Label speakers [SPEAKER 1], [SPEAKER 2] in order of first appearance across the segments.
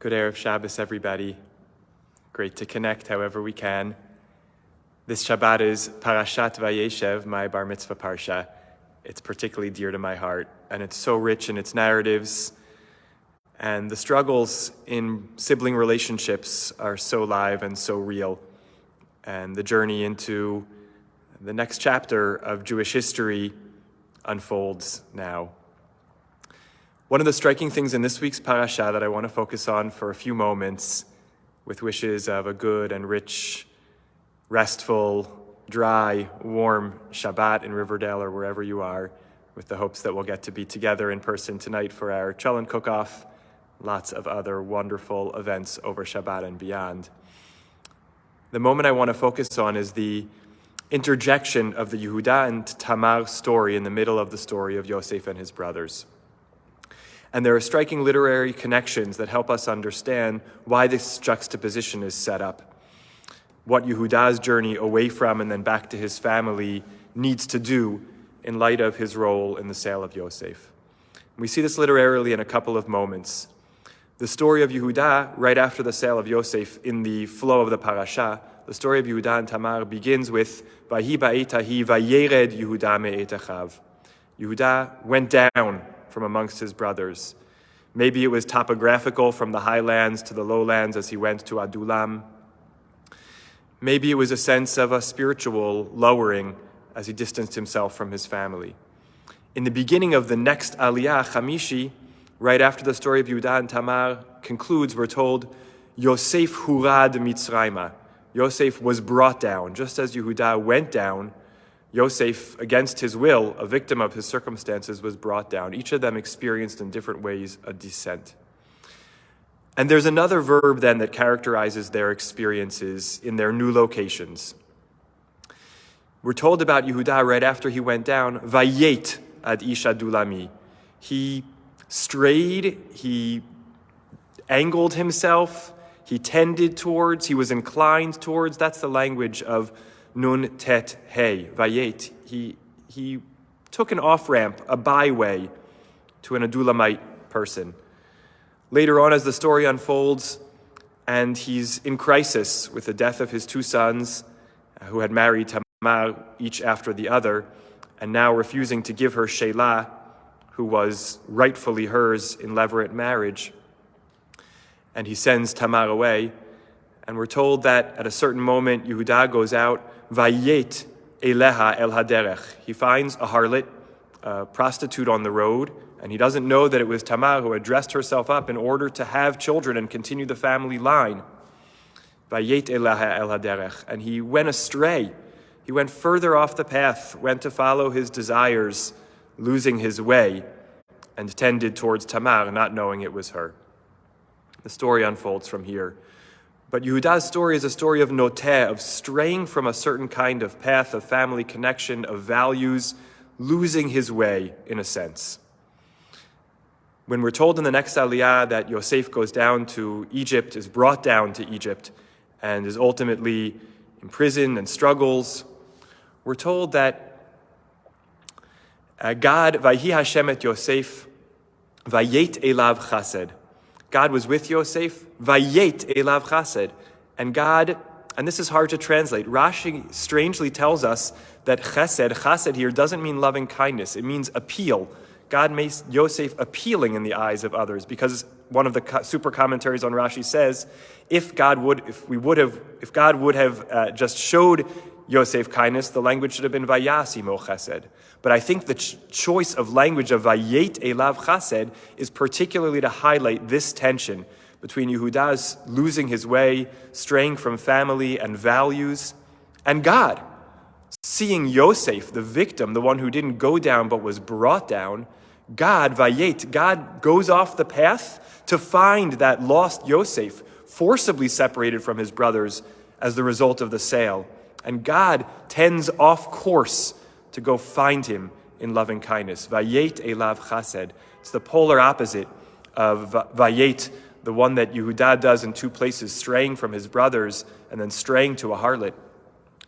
[SPEAKER 1] Good Erev Shabbos, everybody. Great to connect however we can. This Shabbat is Parashat Vayeshev, my bar mitzvah parsha. It's particularly dear to my heart, and it's so rich in its narratives, and the struggles in sibling relationships are so live and so real, and the journey into the next chapter of Jewish history unfolds now. One of the striking things in this week's parasha that I want to focus on for a few moments, with wishes of a good and rich, restful, dry, warm Shabbat in Riverdale or wherever you are, with the hopes that we'll get to be together in person tonight for our Cholent cook-off, lots of other wonderful events over Shabbat and beyond. The moment I want to focus on is the interjection of the Yehuda and Tamar story in the middle of the story of Yosef and his brothers. And there are striking literary connections that help us understand why this juxtaposition is set up. What Yehuda's journey away from and then back to his family needs to do in light of his role in the sale of Yosef. We see this literarily in a couple of moments. The story of Yehuda, right after the sale of Yosef in the flow of the parasha, the story of Yehuda and Tamar begins with Vahi ba'et hahi vayered Yehuda me'et achav. Yehuda went down from amongst his brothers. Maybe it was topographical from the highlands to the lowlands as he went to Adulam. Maybe it was a sense of a spiritual lowering as he distanced himself from his family. In the beginning of the next Aliyah, Chamishi, right after the story of Yehuda and Tamar concludes, we're told, Yosef hurad Mitzrayma. Yosef was brought down. Just as Yehuda went down, Yosef, against his will, a victim of his circumstances, was brought down. Each of them experienced in different ways a descent. And there's another verb then that characterizes their experiences in their new locations. We're told about Yehuda right after he went down, Vayet ad ish adulami. He strayed, he angled himself, he tended towards, he was inclined towards. That's the language of Nun tet hey, Vayet. He took an off-ramp, a byway to an Adulamite person. Later on, as the story unfolds, and he's in crisis with the death of his two sons, who had married Tamar each after the other, and now refusing to give her Shelah, who was rightfully hers in levirate marriage, and he sends Tamar away. And we're told that at a certain moment, Yehuda goes out, Vayet eleha el haderech. He finds a harlot, a prostitute on the road, and he doesn't know that it was Tamar who had dressed herself up in order to have children and continue the family line. Vayet eleha el haderech. And he went astray. He went further off the path, went to follow his desires, losing his way, and tended towards Tamar, not knowing it was her. The story unfolds from here. But Yehuda's story is a story of noteh, of straying from a certain kind of path, of family connection, of values, losing his way, in a sense. When we're told in the next Aliyah that Yosef goes down to Egypt, is brought down to Egypt, and is ultimately imprisoned and struggles, we're told that God, Vayhi Hashem et Yosef, Vayet elav chased. God was with Yosef, Vayet elav chased. And God, and this is hard to translate, Rashi strangely tells us that chesed here doesn't mean loving kindness, it means appeal. God makes Yosef appealing in the eyes of others, because one of the super commentaries on Rashi says, if God would have just showed Yosef kindness, the language should have been Vayasimo chesed. But I think the choice of language of Vayet elav chased is particularly to highlight this tension between Yehuda's losing his way, straying from family and values, and God seeing Yosef, the victim, the one who didn't go down but was brought down. God, Vayet, God goes off the path to find that lost Yosef, forcibly separated from his brothers as the result of the sale. And God tends off course to go find him in loving kindness. Vayet elav chased. It's the polar opposite of Vayet, the one that Yehuda does in two places, straying from his brothers and then straying to a harlot.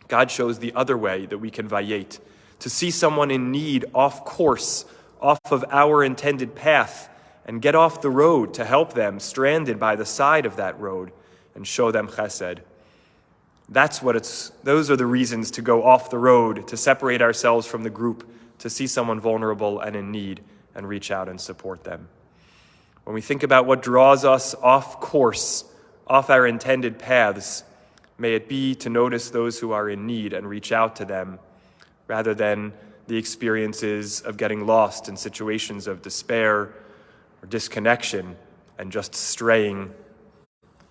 [SPEAKER 1] God shows the other way that we can Vayet, to see someone in need off course, off of our intended path, and get off the road to help them stranded by the side of that road and show them chesed. Those are the reasons to go off the road, to separate ourselves from the group, to see someone vulnerable and in need and reach out and support them. When we think about what draws us off course, off our intended paths, may it be to notice those who are in need and reach out to them, rather than the experiences of getting lost in situations of despair or disconnection and just straying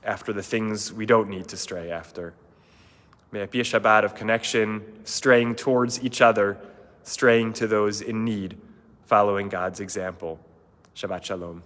[SPEAKER 1] after the things we don't need to stray after. May it be a Shabbat of connection, straying towards each other, straying to those in need, following God's example. Shabbat Shalom.